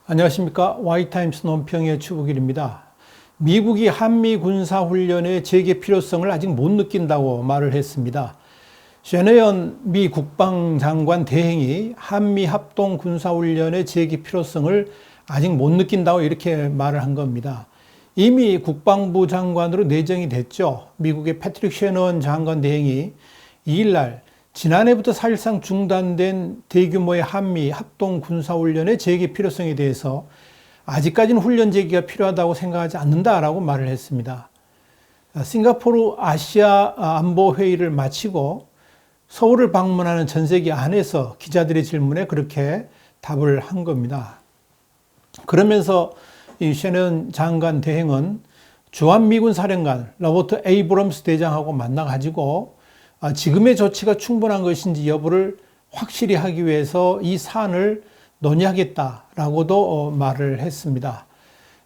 안녕하십니까. Y타임스 논평의 추국일입니다. 미국이 한미 군사훈련의 재개 필요성을 아직 못 느낀다고 말을 했습니다. 셔네언 미 국방장관 대행이 한미 합동 군사훈련의 재개 필요성을 아직 못 느낀다고 이렇게 말을 한 겁니다. 이미 국방부 장관으로 내정이 됐죠. 미국의 패트릭 셔네언 장관 대행이 2일날 지난해부터 사실상 중단된 대규모의 한미 합동 군사훈련의 재개 필요성에 대해서 아직까지는 훈련 재개가 필요하다고 생각하지 않는다라고 말을 했습니다. 싱가포르 아시아 안보회의를 마치고 서울을 방문하는 전세기 안에서 기자들의 질문에 그렇게 답을 한 겁니다. 그러면서 이 셔네언 장관 대행은 주한미군 사령관 로버트 에이브럼스 대장하고 만나가지고 지금의 조치가 충분한 것인지 여부를 확실히 하기 위해서 이 사안을 논의하겠다라고도 말을 했습니다.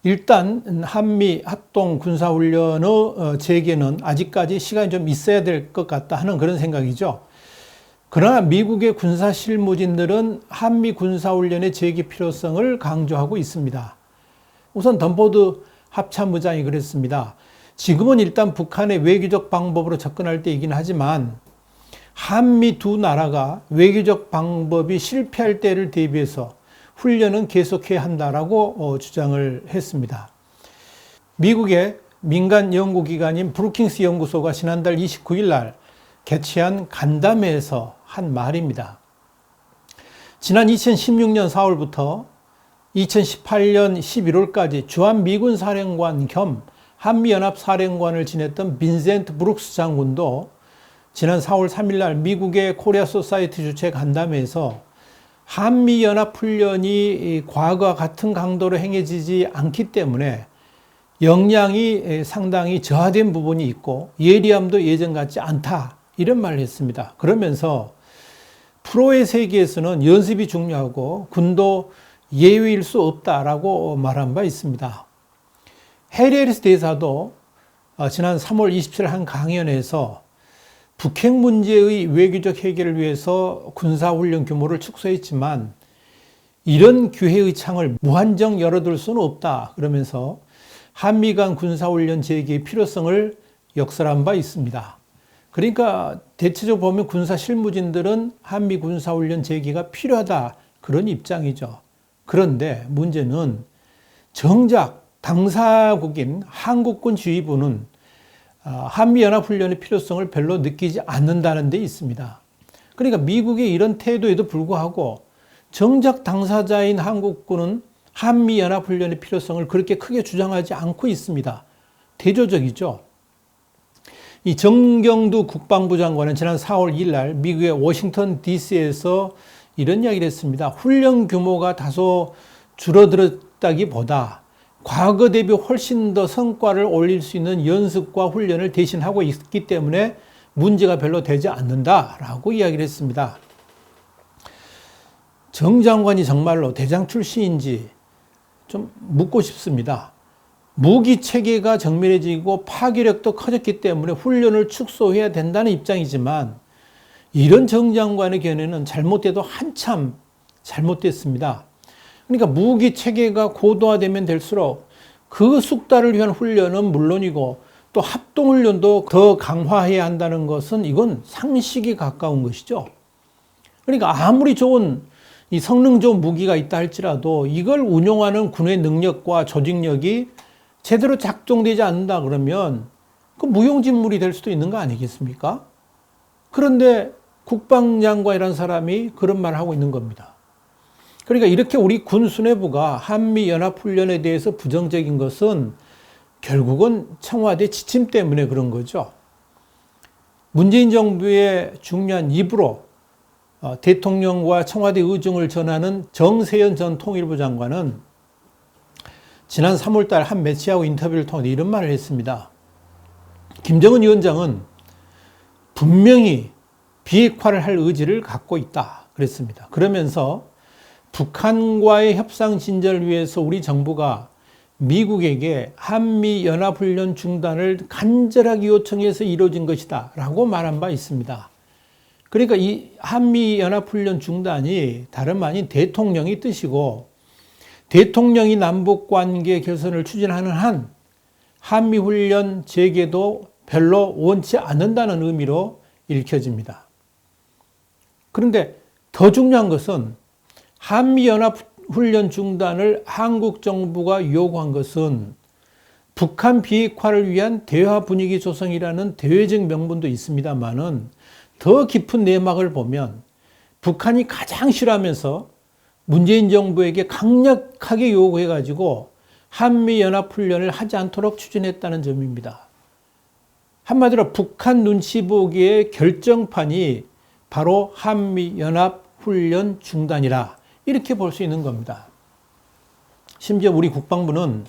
일단 한미 합동 군사훈련의 재개는 아직까지 시간이 좀 있어야 될 것 같다 하는 그런 생각이죠. 그러나 미국의 군사실무진들은 한미 군사훈련의 재개 필요성을 강조하고 있습니다. 우선 던포드 합참의장이 그랬습니다. 지금은 일단 북한의 외교적 방법으로 접근할 때이긴 하지만 한미 두 나라가 외교적 방법이 실패할 때를 대비해서 훈련은 계속해야 한다라고 주장을 했습니다. 미국의 민간 연구기관인 브루킹스 연구소가 지난달 29일 날 개최한 간담회에서 한 말입니다. 지난 2016년 4월부터 2018년 11월까지 주한미군 사령관 겸 한미연합사령관을 지냈던 빈센트 브룩스 장군도 지난 4월 3일 날 미국의 코리아 소사이티 주최 간담회에서 한미연합훈련이 과거와 같은 강도로 행해지지 않기 때문에 역량이 상당히 저하된 부분이 있고 예리함도 예전 같지 않다 이런 말을 했습니다. 그러면서 프로의 세계에서는 연습이 중요하고 군도 예외일 수 없다라고 말한 바 있습니다. 해리 해리스 대사도 지난 3월 27일 한 강연에서 북핵 문제의 외교적 해결을 위해서 군사훈련 규모를 축소했지만 이런 기회의 창을 무한정 열어둘 수는 없다 그러면서 한미 간 군사훈련 재개의 필요성을 역설한 바 있습니다. 그러니까 대체적으로 보면 군사실무진들은 한미 군사훈련 재개가 필요하다 그런 입장이죠. 그런데 문제는 정작 당사국인 한국군 지휘부는 한미연합훈련의 필요성을 별로 느끼지 않는다는 데 있습니다. 그러니까 미국의 이런 태도에도 불구하고 정작 당사자인 한국군은 한미연합훈련의 필요성을 그렇게 크게 주장하지 않고 있습니다. 대조적이죠. 이 정경두 국방부 장관은 지난 4월 2일 날 미국의 워싱턴 DC에서 이런 이야기를 했습니다. 훈련 규모가 다소 줄어들었다기보다 과거 대비 훨씬 더 성과를 올릴 수 있는 연습과 훈련을 대신하고 있기 때문에 문제가 별로 되지 않는다라고 이야기를 했습니다. 정 장관이 정말로 대장 출신인지 좀 묻고 싶습니다. 무기 체계가 정밀해지고 파괴력도 커졌기 때문에 훈련을 축소해야 된다는 입장이지만 이런 정 장관의 견해는 잘못돼도 한참 잘못됐습니다. 그러니까 무기 체계가 고도화되면 될수록 그 숙달을 위한 훈련은 물론이고 또 합동훈련도 더 강화해야 한다는 것은 이건 상식에 가까운 것이죠. 그러니까 아무리 좋은 이 성능 좋은 무기가 있다 할지라도 이걸 운용하는 군의 능력과 조직력이 제대로 작동되지 않는다 그러면 그 무용지물이 될 수도 있는 거 아니겠습니까? 그런데 국방장관이라는 사람이 그런 말을 하고 있는 겁니다. 그러니까 이렇게 우리 군 수뇌부가 한미연합훈련에 대해서 부정적인 것은 결국은 청와대 지침 때문에 그런 거죠. 문재인 정부의 중요한 입으로 대통령과 청와대 의중을 전하는 정세현 전 통일부 장관은 지난 3월달 한 매체하고 인터뷰를 통해 이런 말을 했습니다. 김정은 위원장은 분명히 비핵화를 할 의지를 갖고 있다 그랬습니다. 그러면서 북한과의 협상 진전을 위해서 우리 정부가 미국에게 한미연합훈련 중단을 간절하게 요청해서 이루어진 것이다 라고 말한 바 있습니다. 그러니까 이 한미연합훈련 중단이 다름 아닌 대통령의 뜻이고 대통령이 남북관계 개선을 추진하는 한 한미훈련 재개도 별로 원치 않는다는 의미로 읽혀집니다. 그런데 더 중요한 것은 한미연합훈련 중단을 한국 정부가 요구한 것은 북한 비핵화를 위한 대화 분위기 조성이라는 대외적 명분도 있습니다만은 더 깊은 내막을 보면 북한이 가장 싫어하면서 문재인 정부에게 강력하게 요구해가지고 한미연합훈련을 하지 않도록 추진했다는 점입니다. 한마디로 북한 눈치 보기의 결정판이 바로 한미연합훈련 중단이라 이렇게 볼 수 있는 겁니다. 심지어 우리 국방부는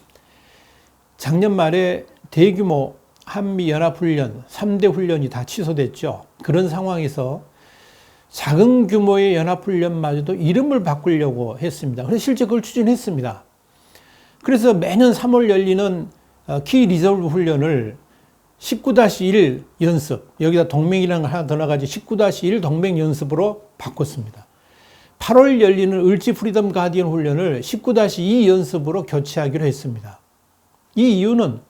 작년 말에 대규모 한미연합훈련, 3대 훈련이 다 취소됐죠. 그런 상황에서 작은 규모의 연합훈련마저도 이름을 바꾸려고 했습니다. 그래서 실제 그걸 추진했습니다. 그래서 매년 3월 열리는 키 리저브 훈련을 19-1 연습, 여기다 동맹이라는 걸 하나 더 넣어가지고 19-1 동맹 연습으로 바꿨습니다. 8월 열리는 을지 프리덤 가디언 훈련을 19-2 연습으로 교체하기로 했습니다. 이 이유는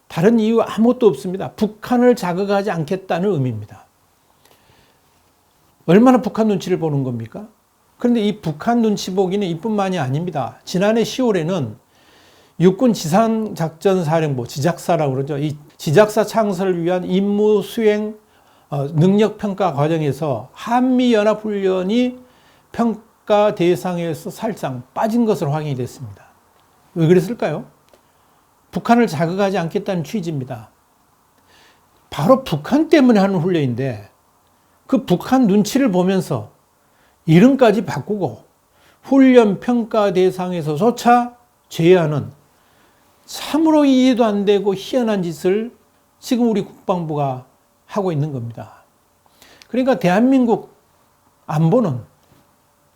다른 이유 아무것도 없습니다. 북한을 자극하지 않겠다는 의미입니다. 얼마나 북한 눈치를 보는 겁니까? 그런데 이 북한 눈치 보기는 이뿐만이 아닙니다. 지난해 10월에는 육군 지상작전사령부, 지작사라고 그러죠. 이 지작사 창설을 위한 임무 수행 능력평가 과정에서 한미연합훈련이 평가 대상에서 살짝 빠진 것으로 확인이 됐습니다. 왜 그랬을까요? 북한을 자극하지 않겠다는 취지입니다. 바로 북한 때문에 하는 훈련인데 그 북한 눈치를 보면서 이름까지 바꾸고 훈련 평가 대상에서조차 제외하는 참으로 이해도 안 되고 희한한 짓을 지금 우리 국방부가 하고 있는 겁니다. 그러니까 대한민국 안보는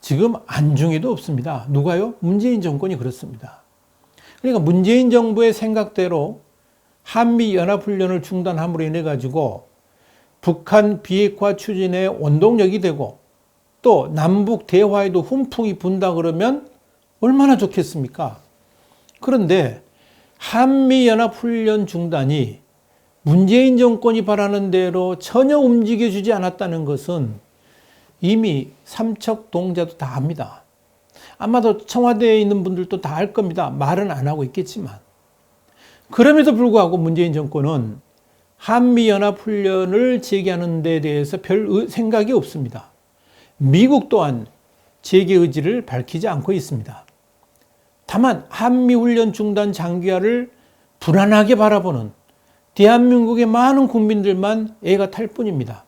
지금 안중에도 없습니다. 누가요? 문재인 정권이 그렇습니다. 그러니까 문재인 정부의 생각대로 한미연합훈련을 중단함으로 인해 가지고 북한 비핵화 추진에 원동력이 되고 또 남북 대화에도 훈풍이 분다 그러면 얼마나 좋겠습니까? 그런데 한미연합훈련 중단이 문재인 정권이 바라는 대로 전혀 움직여주지 않았다는 것은 이미 삼척동자도 다 압니다. 아마도 청와대에 있는 분들도 다 알 겁니다. 말은 안 하고 있겠지만. 그럼에도 불구하고 문재인 정권은 한미연합훈련을 재개하는 데 대해서 별 생각이 없습니다. 미국 또한 재개 의지를 밝히지 않고 있습니다. 다만 한미훈련 중단 장기화를 불안하게 바라보는 대한민국의 많은 국민들만 애가 탈 뿐입니다.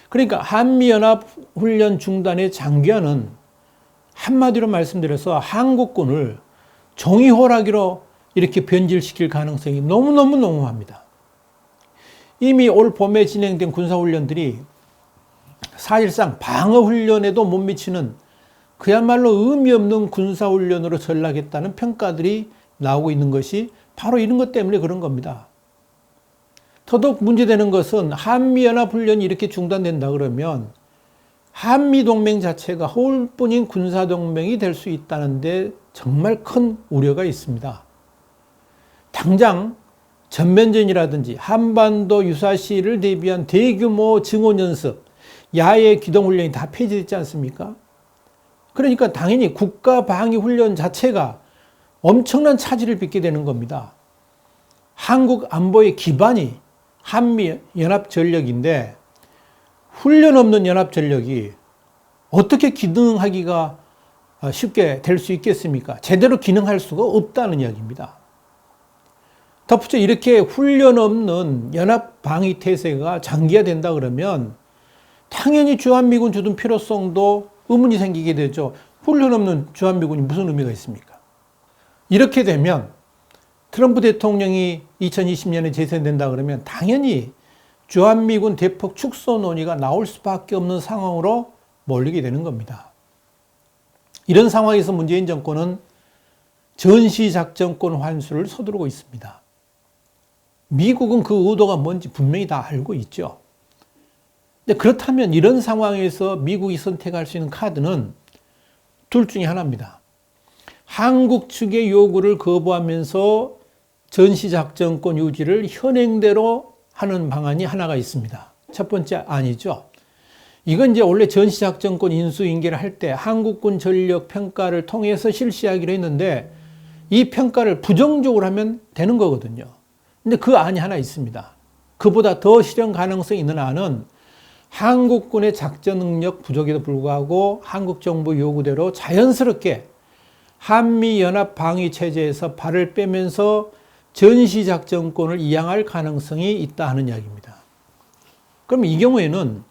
그러니까 한미연합훈련 중단의 장기화는 한마디로 말씀드려서 한국군을 종이호라기로 이렇게 변질시킬 가능성이 너무너무 농후합니다. 이미 올 봄에 진행된 군사훈련들이 사실상 방어훈련에도 못 미치는 그야말로 의미 없는 군사훈련으로 전락했다는 평가들이 나오고 있는 것이 바로 이런 것 때문에 그런 겁니다. 더더욱 문제되는 것은 한미연합훈련이 이렇게 중단된다 그러면 한미동맹 자체가 허울뿐인 군사동맹이 될 수 있다는데 정말 큰 우려가 있습니다. 당장 전면전이라든지 한반도 유사시를 대비한 대규모 증원연습, 야외 기동훈련이 다 폐지됐지 않습니까? 그러니까 당연히 국가방위훈련 자체가 엄청난 차질을 빚게 되는 겁니다. 한국 안보의 기반이 한미연합전력인데 훈련 없는 연합전력이 어떻게 기능하기가 쉽게 될 수 있겠습니까? 제대로 기능할 수가 없다는 이야기입니다. 덧붙여 이렇게 훈련 없는 연합방위태세가 장기화된다 그러면 당연히 주한미군 주둔 필요성도 의문이 생기게 되죠. 훈련 없는 주한미군이 무슨 의미가 있습니까? 이렇게 되면 트럼프 대통령이 2020년에 재선된다 그러면 당연히 주한미군 대폭 축소 논의가 나올 수밖에 없는 상황으로 몰리게 되는 겁니다. 이런 상황에서 문재인 정권은 전시작전권 환수를 서두르고 있습니다. 미국은 그 의도가 뭔지 분명히 다 알고 있죠. 근데 그렇다면 이런 상황에서 미국이 선택할 수 있는 카드는 둘 중에 하나입니다. 한국 측의 요구를 거부하면서 전시작전권 유지를 현행대로 하는 방안이 하나가 있습니다. 첫 번째 안이죠. 이건 이제 원래 전시작전권 인수인계를 할 때 한국군 전력 평가를 통해서 실시하기로 했는데 이 평가를 부정적으로 하면 되는 거거든요. 근데 그 안이 하나 있습니다. 그보다 더 실현 가능성이 있는 안은 한국군의 작전 능력 부족에도 불구하고 한국 정부 요구대로 자연스럽게 한미연합 방위체제에서 발을 빼면서 전시작전권을 이양할 가능성이 있다 하는 이야기입니다. 그럼 이 경우에는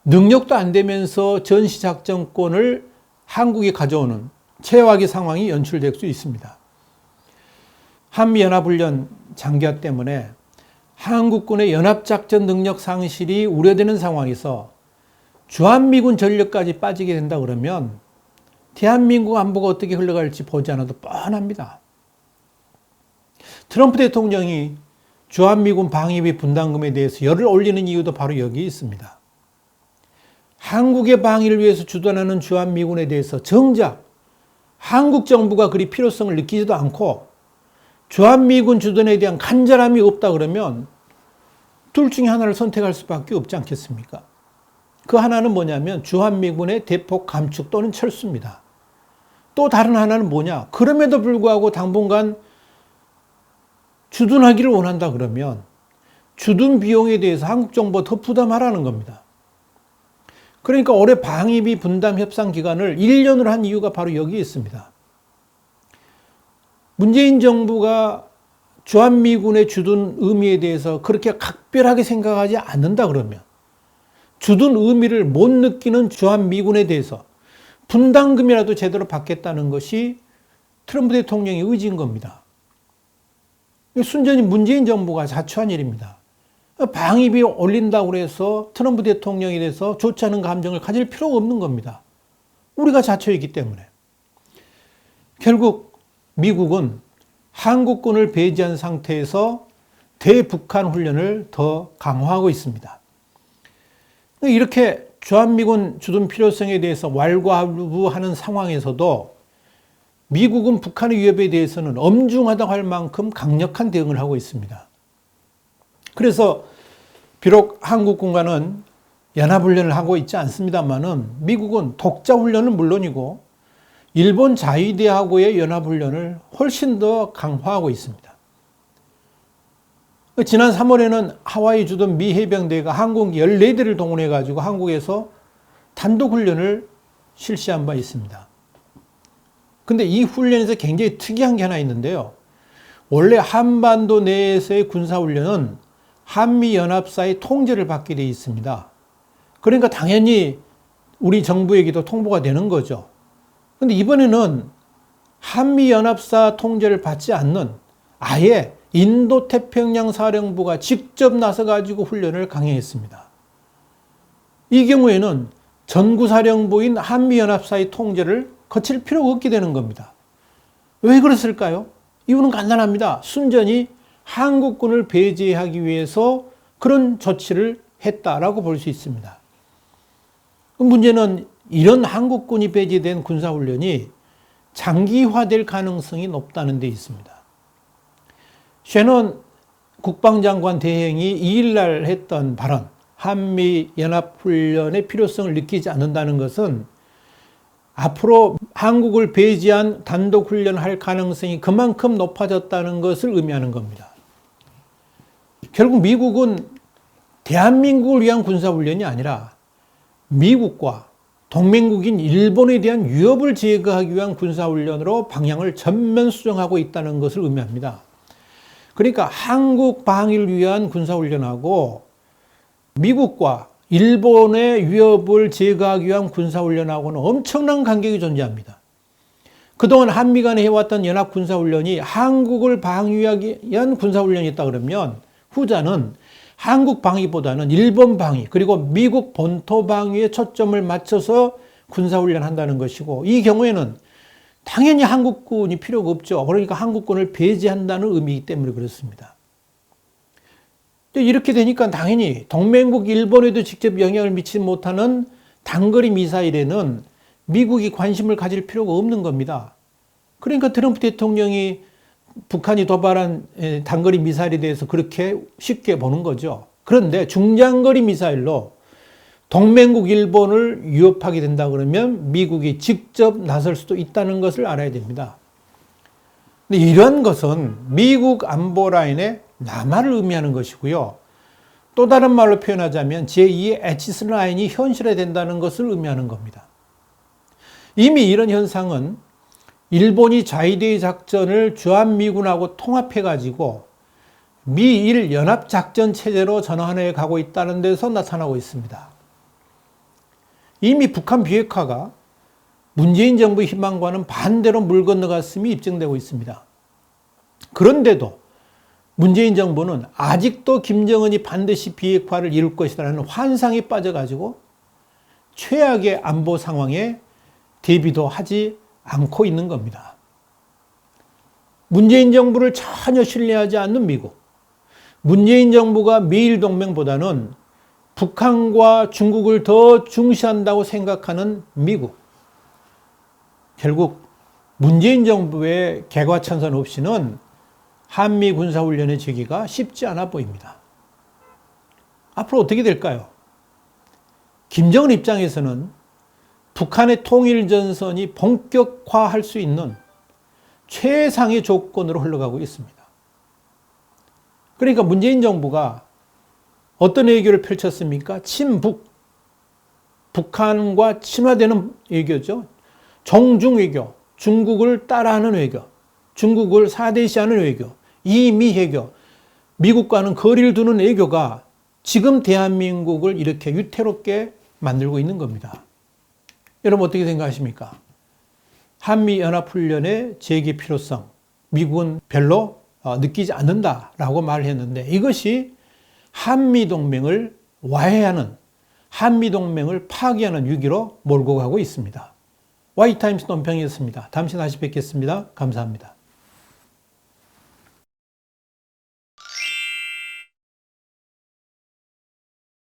능력도 안 되면서 전시작전권을 한국이 가져오는 최악의 상황이 연출될 수 있습니다. 한미연합훈련 장기화 때문에 한국군의 연합작전 능력 상실이 우려되는 상황에서 주한미군 전력까지 빠지게 된다 그러면 대한민국 안보가 어떻게 흘러갈지 보지 않아도 뻔합니다. 트럼프 대통령이 주한미군 방위비 분담금에 대해서 열을 올리는 이유도 바로 여기에 있습니다. 한국의 방위를 위해서 주둔하는 주한미군에 대해서 정작 한국 정부가 그리 필요성을 느끼지도 않고 주한미군 주둔에 대한 간절함이 없다 그러면 둘 중에 하나를 선택할 수밖에 없지 않겠습니까? 그 하나는 뭐냐면 주한미군의 대폭 감축 또는 철수입니다. 또 다른 하나는 뭐냐? 그럼에도 불구하고 당분간 주둔하기를 원한다 그러면 주둔 비용에 대해서 한국 정부가 더 부담하라는 겁니다. 그러니까 올해 방위비 분담 협상 기간을 1년으로 한 이유가 바로 여기에 있습니다. 문재인 정부가 주한미군의 주둔 의미에 대해서 그렇게 각별하게 생각하지 않는다 그러면 주둔 의미를 못 느끼는 주한미군에 대해서 분담금이라도 제대로 받겠다는 것이 트럼프 대통령의 의지인 겁니다. 순전히 문재인 정부가 자초한 일입니다. 방위비 올린다고 해서 트럼프 대통령에 대해서 좋지 않은 감정을 가질 필요가 없는 겁니다. 우리가 자초했기 때문에. 결국 미국은 한국군을 배제한 상태에서 대북한 훈련을 더 강화하고 있습니다. 이렇게 주한미군 주둔 필요성에 대해서 왈가왈부하는 상황에서도 미국은 북한의 위협에 대해서는 엄중하다고 할 만큼 강력한 대응을 하고 있습니다. 그래서 비록 한국군과는 연합훈련을 하고 있지 않습니다만은 미국은 독자훈련은 물론이고 일본 자위대하고의 연합훈련을 훨씬 더 강화하고 있습니다. 지난 3월에는 하와이 주둔 미 해병대가 항공기 14대를 동원해가지고 한국에서 단독훈련을 실시한 바 있습니다. 근데 이 훈련에서 굉장히 특이한 게 하나 있는데요. 원래 한반도 내에서의 군사훈련은 한미연합사의 통제를 받게 되어 있습니다. 그러니까 당연히 우리 정부에게도 통보가 되는 거죠. 근데 이번에는 한미연합사 통제를 받지 않는 아예 인도태평양 사령부가 직접 나서가지고 훈련을 강행했습니다. 이 경우에는 전구사령부인 한미연합사의 통제를 거칠 필요가 없게 되는 겁니다. 왜 그랬을까요? 이유는 간단합니다. 순전히 한국군을 배제하기 위해서 그런 조치를 했다라고 볼 수 있습니다. 문제는 이런 한국군이 배제된 군사훈련이 장기화될 가능성이 높다는 데 있습니다. 셰넌 국방장관 대행이 2일날 했던 발언, 한미연합훈련의 필요성을 느끼지 않는다는 것은 앞으로 한국을 배제한 단독훈련할 가능성이 그만큼 높아졌다는 것을 의미하는 겁니다. 결국 미국은 대한민국을 위한 군사훈련이 아니라 미국과 동맹국인 일본에 대한 위협을 제거하기 위한 군사훈련으로 방향을 전면 수정하고 있다는 것을 의미합니다. 그러니까 한국 방위를 위한 군사훈련하고 미국과 일본의 위협을 제거하기 위한 군사훈련하고는 엄청난 간격이 존재합니다. 그동안 한미 간에 해왔던 연합 군사훈련이 한국을 방위하기 위한 군사훈련이었다 그러면 후자는 한국 방위보다는 일본 방위 그리고 미국 본토 방위에 초점을 맞춰서 군사훈련한다는 것이고 이 경우에는 당연히 한국군이 필요가 없죠. 그러니까 한국군을 배제한다는 의미이기 때문에 그렇습니다. 이렇게 되니까 당연히 동맹국 일본에도 직접 영향을 미치지 못하는 단거리 미사일에는 미국이 관심을 가질 필요가 없는 겁니다. 그러니까 트럼프 대통령이 북한이 도발한 단거리 미사일에 대해서 그렇게 쉽게 보는 거죠. 그런데 중장거리 미사일로 동맹국 일본을 위협하게 된다 그러면 미국이 직접 나설 수도 있다는 것을 알아야 됩니다. 근데 이런 것은 미국 안보 라인의 남하를 의미하는 것이고요. 또 다른 말로 표현하자면 제2의 에치스 라인이 현실화된다는 것을 의미하는 겁니다. 이미 이런 현상은 일본이 자위대의 작전을 주한미군하고 통합해가지고 미일 연합작전 체제로 전환해 가고 있다는 데서 나타나고 있습니다. 이미 북한 비핵화가 문재인 정부의 희망과는 반대로 물 건너갔음이 입증되고 있습니다. 그런데도 문재인 정부는 아직도 김정은이 반드시 비핵화를 이룰 것이라는 환상에 빠져가지고 최악의 안보 상황에 대비도 하지 않고 있는 겁니다. 문재인 정부를 전혀 신뢰하지 않는 미국, 문재인 정부가 미일 동맹보다는 북한과 중국을 더 중시한다고 생각하는 미국, 결국 문재인 정부의 개과천선 없이는 한미 군사훈련의 재개가 쉽지 않아 보입니다. 앞으로 어떻게 될까요? 김정은 입장에서는 북한의 통일전선이 본격화할 수 있는 최상의 조건으로 흘러가고 있습니다. 그러니까 문재인 정부가 어떤 외교를 펼쳤습니까? 친북, 북한과 친화되는 외교죠. 정중 외교, 중국을 따라하는 외교, 중국을 사대시하는 외교, 이미 외교, 미국과는 거리를 두는 외교가 지금 대한민국을 이렇게 위태롭게 만들고 있는 겁니다. 여러분 어떻게 생각하십니까? 한미연합훈련의 재개 필요성, 미국은 별로 느끼지 않는다라고 말을 했는데 이것이 한미동맹을 와해하는, 한미동맹을 파괴하는 위기로 몰고 가고 있습니다. Y타임스 논평이었습니다. 다음 시간에 다시 뵙겠습니다. 감사합니다.